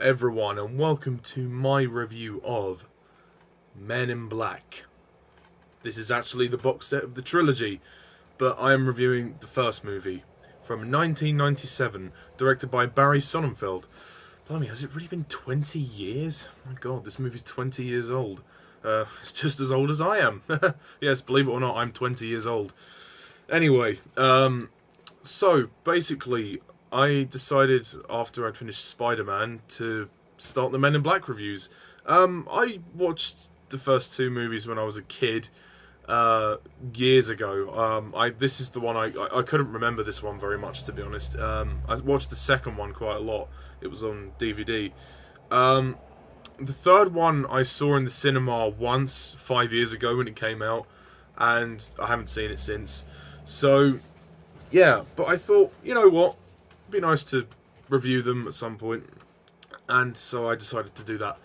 everyone, and welcome to my review of Men in Black. This is actually the box set of the trilogy, but I am reviewing the first movie from 1997, directed by Barry Sonnenfeld. Blimey, has it really been 20 years? Oh my god, this movie's 20 years old. It's just as old as I am. Yes, believe it or not, I'm 20 years old. Anyway, so basically, I decided after I'd finished Spider-Man to start the Men in Black reviews. I watched the first two movies when I was a kid, years ago. This is the one I couldn't remember this one very much, to be honest. I watched the second one quite a lot. It was on DVD. The third one I saw in the cinema once, 5 years ago when it came out, and I haven't seen it since. So, yeah, but I thought, you know what? It'd be nice to review them at some point, and so I decided to do that.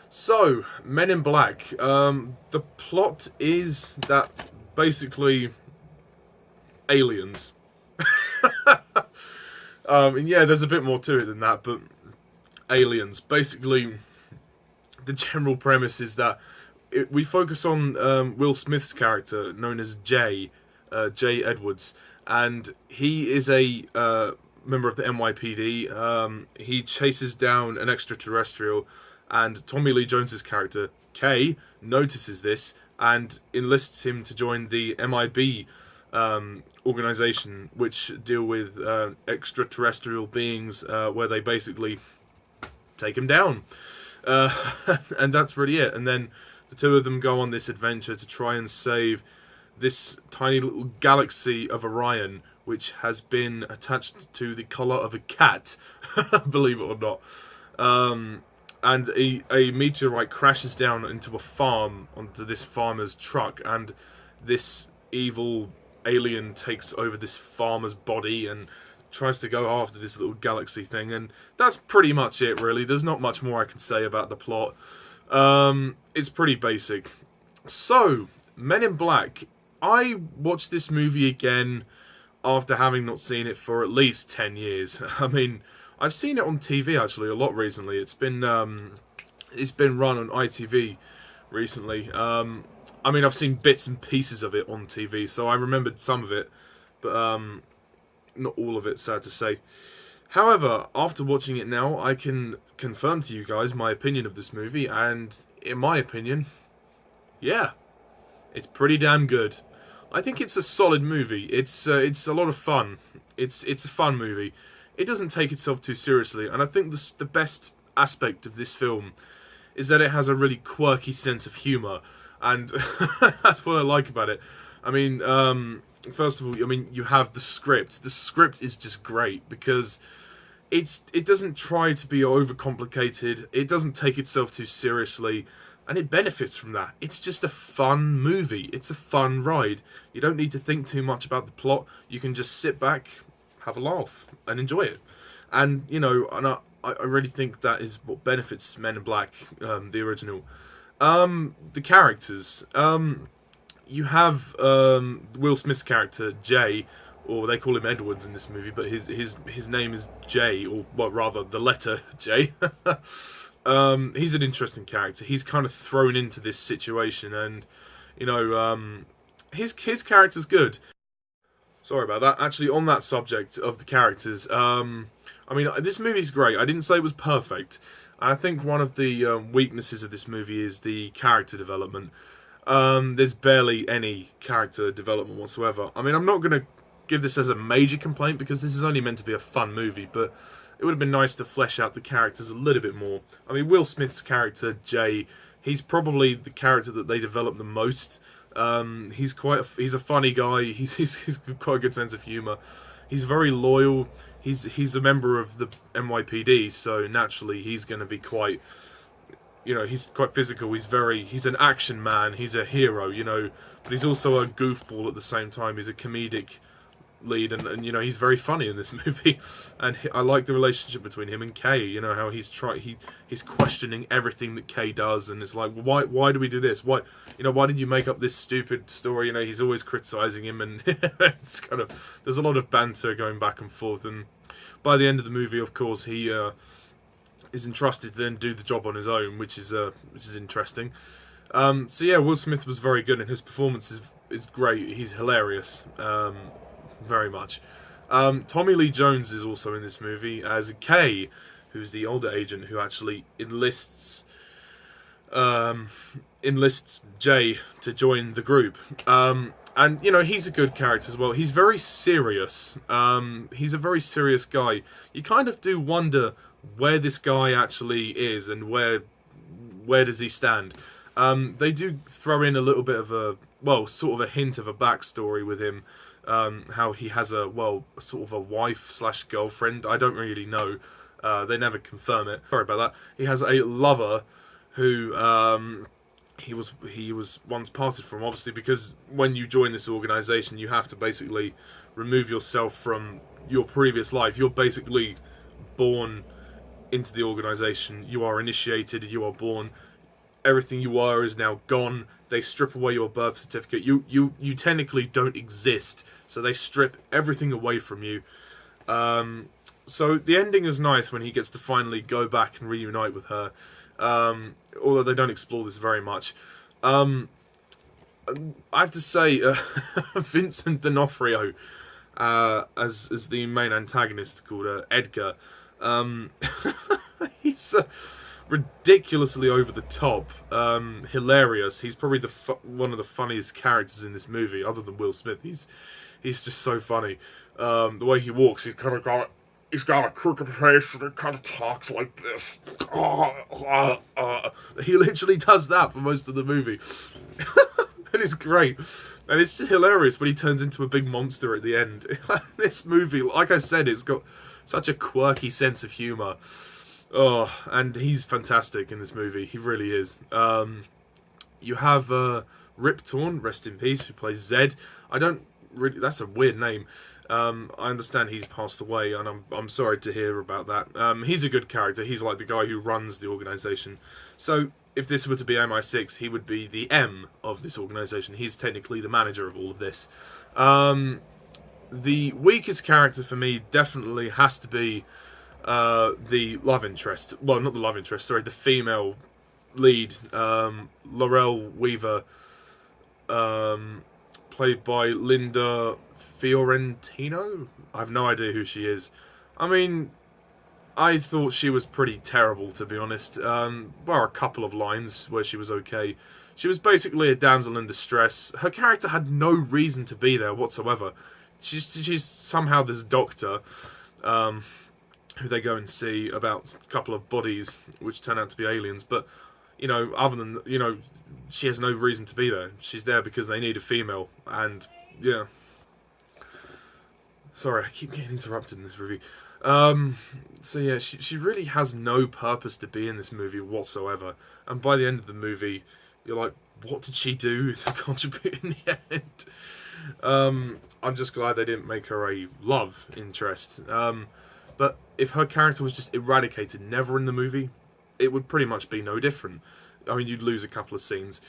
So, Men in Black. The plot is that basically aliens. And yeah, there's a bit more to it than that, but aliens. Basically, the general premise is that we focus on Will Smith's character, known as Jay Edwards, and he is a member of the NYPD. He chases down an extraterrestrial, and Tommy Lee Jones's character, Kay, notices this and enlists him to join the MIB organization, which deal with extraterrestrial beings, where they basically take him down. And that's really it. And then the two of them go on this adventure to try and save this tiny little galaxy of Orion, which has been attached to the collar of a cat, believe it or not. And a meteorite crashes down into a farm, onto this farmer's truck, and this evil alien takes over this farmer's body and tries to go after this little galaxy thing, and that's pretty much it, really. There's not much more I can say about the plot. It's pretty basic. So, Men in Black. I watched this movie again after having not seen it for at least 10 years. I mean, I've seen it on TV actually a lot recently. It's been run on ITV recently. I mean, I've seen bits and pieces of it on TV, so I remembered some of it, but not all of it, sad to say. However, after watching it now, I can confirm to you guys my opinion of this movie, and in my opinion, yeah, it's pretty damn good. I think it's a solid movie. It's a lot of fun. It's a fun movie. It doesn't take itself too seriously, and I think the best aspect of this film is that it has a really quirky sense of humour, and that's what I like about it. I mean, first of all, I mean, you have the script. The script is just great because it doesn't try to be overcomplicated. It doesn't take itself too seriously, and it benefits from that. It's just a fun movie. It's a fun ride. You don't need to think too much about the plot. You can just sit back, have a laugh, and enjoy it. And, you know, and I really think that is what benefits Men in Black, the original. The characters. You have Will Smith's character, Jay, or they call him Edwards in this movie, but his name is Jay, or well, rather the letter J. He's an interesting character. He's kind of thrown into this situation, and you know, his character's good. Sorry about that. Actually, on that subject of the characters, I mean, this movie's great. I didn't say it was perfect. I think one of the weaknesses of this movie is the character development. There's barely any character development whatsoever. I mean, I'm not going to give this as a major complaint because this is only meant to be a fun movie, but it would have been nice to flesh out the characters a little bit more. I mean, Will Smith's character, Jay, he's probably the character that they develop the most. He's a funny guy. He's quite a good sense of humour. He's very loyal. He's a member of the NYPD, so naturally he's going to be quite, you know, he's quite physical. He's an action man. He's a hero, you know, but he's also a goofball at the same time. He's a comedic lead, and you know, he's very funny in this movie, and I like the relationship between him and Kay. You know how he's questioning everything that Kay does, and it's like, why do we do this? Why did you make up this stupid story? You know, he's always criticizing him, and it's kind of, there's a lot of banter going back and forth, and by the end of the movie, of course, he is entrusted to then do the job on his own, which is interesting. So yeah, Will Smith was very good, and his performance is great. He's hilarious, very much. Tommy Lee Jones is also in this movie as Kay, who's the older agent who actually enlists Jay to join the group. And, you know, he's a good character as well. He's very serious. He's a very serious guy. You kind of do wonder where this guy actually is and where does he stand. They do throw in a little bit of a, well, sort of a hint of a backstory with him. How he has a, well, sort of a wife/girlfriend. I don't really know. They never confirm it. Sorry about that. He has a lover who he was once parted from, obviously, because when you join this organization, you have to basically remove yourself from your previous life. You're basically born into the organization. You are initiated. You are born. Everything you are is now gone. They strip away your birth certificate. You technically don't exist. So they strip everything away from you. So the ending is nice when he gets to finally go back and reunite with her. Although they don't explore this very much. I have to say, Vincent D'Onofrio, as the main antagonist called Edgar, he's ridiculously over the top, hilarious. He's probably one of the funniest characters in this movie, other than Will Smith. He's just so funny. The way he walks, he's got a crooked face and he kind of talks like this. He literally does that for most of the movie. That is great. And it's hilarious when he turns into a big monster at the end. This movie, like I said, it's got such a quirky sense of humour. Oh, and he's fantastic in this movie. He really is. You have Rip Torn, rest in peace, who plays Zed. I don't really... That's a weird name. I understand he's passed away, and I'm sorry to hear about that. He's a good character. He's like the guy who runs the organisation. So, if this were to be MI6, he would be the M of this organisation. He's technically the manager of all of this. The weakest character for me definitely has to be the love interest. Well, not the love interest, sorry, the female lead, Laurel Weaver, played by Linda Fiorentino. I have no idea who she is. I mean, I thought she was pretty terrible, to be honest. There are a couple of lines where she was okay. She was basically a damsel in distress. Her character had no reason to be there whatsoever. She's somehow this doctor, who they go and see about a couple of bodies which turn out to be aliens. But, you know, other than, you know, she has no reason to be there. She's there because they need a female. And, yeah. Sorry, I keep getting interrupted in this review. So yeah, she really has no purpose to be in this movie whatsoever. And by the end of the movie, you're like, what did she do to contribute in the end? I'm just glad they didn't make her a love interest. But if her character was just eradicated, never in the movie, it would pretty much be no different. I mean, you'd lose a couple of scenes.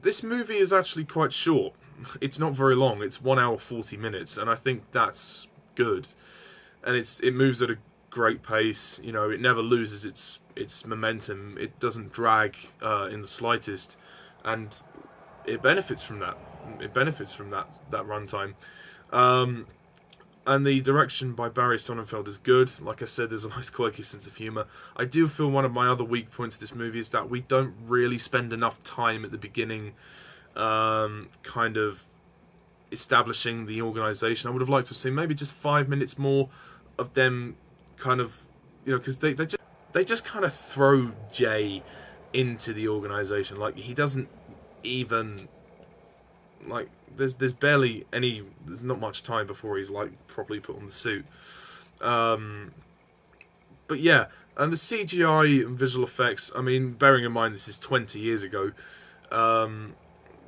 This movie is actually quite short. It's not very long. It's 1 hour 40 minutes, and I think that's good. And it moves at a great pace. You know, it never loses its momentum. It doesn't drag in the slightest, and it benefits from that. It benefits from that runtime. And the direction by Barry Sonnenfeld is good. Like I said, there's a nice quirky sense of humour. I do feel one of my other weak points of this movie is that we don't really spend enough time at the beginning kind of establishing the organisation. I would have liked to have seen maybe just 5 minutes more of them kind of, you know, because they just kind of throw Jay into the organisation. Like, he doesn't even... Like, there's barely any... There's not much time before he's, like, properly put on the suit. But yeah, and the CGI and visual effects, I mean, bearing in mind this is 20 years ago,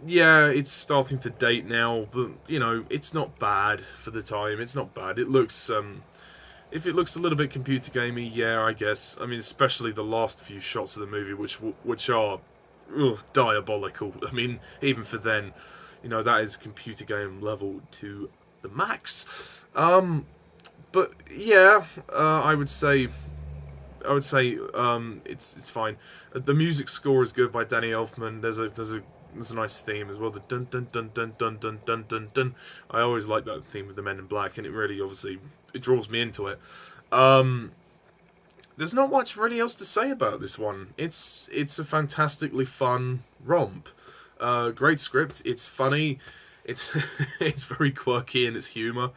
yeah, it's starting to date now, but, you know, it's not bad for the time. It's not bad. It looks... if it looks a little bit computer gamey, yeah, I guess. I mean, especially the last few shots of the movie, which are diabolical. I mean, even for then... You know, that is computer game level to the max. But yeah, I would say I would say it's fine. The music score is good by Danny Elfman. There's a nice theme as well. The dun dun dun dun dun dun dun dun dun. I always like that theme of the Men in Black, and it really obviously it draws me into it. There's not much really else to say about this one. It's a fantastically fun romp. Great script. It's funny. It's it's very quirky in its humour.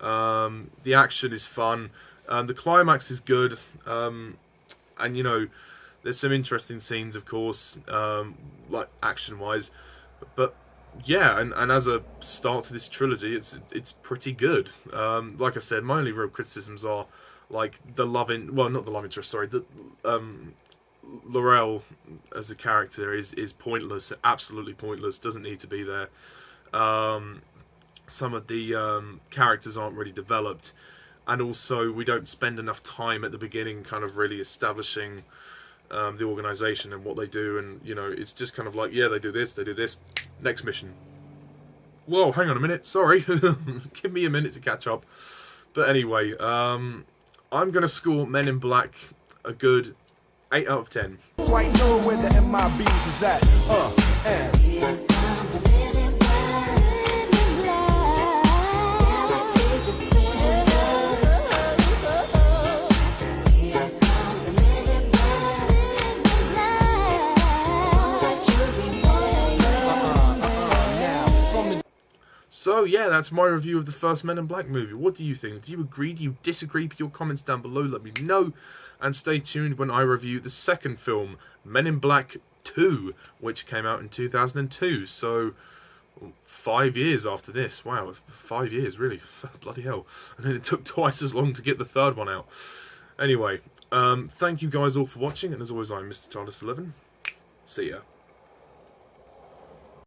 The action is fun. The climax is good. And you know, there's some interesting scenes, of course, like action-wise. But yeah, and as a start to this trilogy, it's pretty good. Like I said, my only real criticisms are like not the love interest, sorry, the Laurel as a character is pointless, absolutely pointless, doesn't need to be there. Some of the characters aren't really developed, and also we don't spend enough time at the beginning kind of really establishing the organisation and what they do, and you know, it's just kind of like, yeah, they do this, next mission. Whoa, hang on a minute, sorry. Give me a minute to catch up. But anyway, I'm going to score Men in Black a good 8 out of 10. Quite know where the MIBs is at. So yeah, that's my review of the first Men in Black movie. What do you think? Do you agree? Do you disagree? Put your comments down below, let me know. And stay tuned when I review the second film, Men in Black 2, which came out in 2002. So 5 years after this. Wow, 5 years, really. Bloody hell. And then it took twice as long to get the third one out. Anyway, thank you guys all for watching. And as always, I'm Mr. TARDIS11. See ya.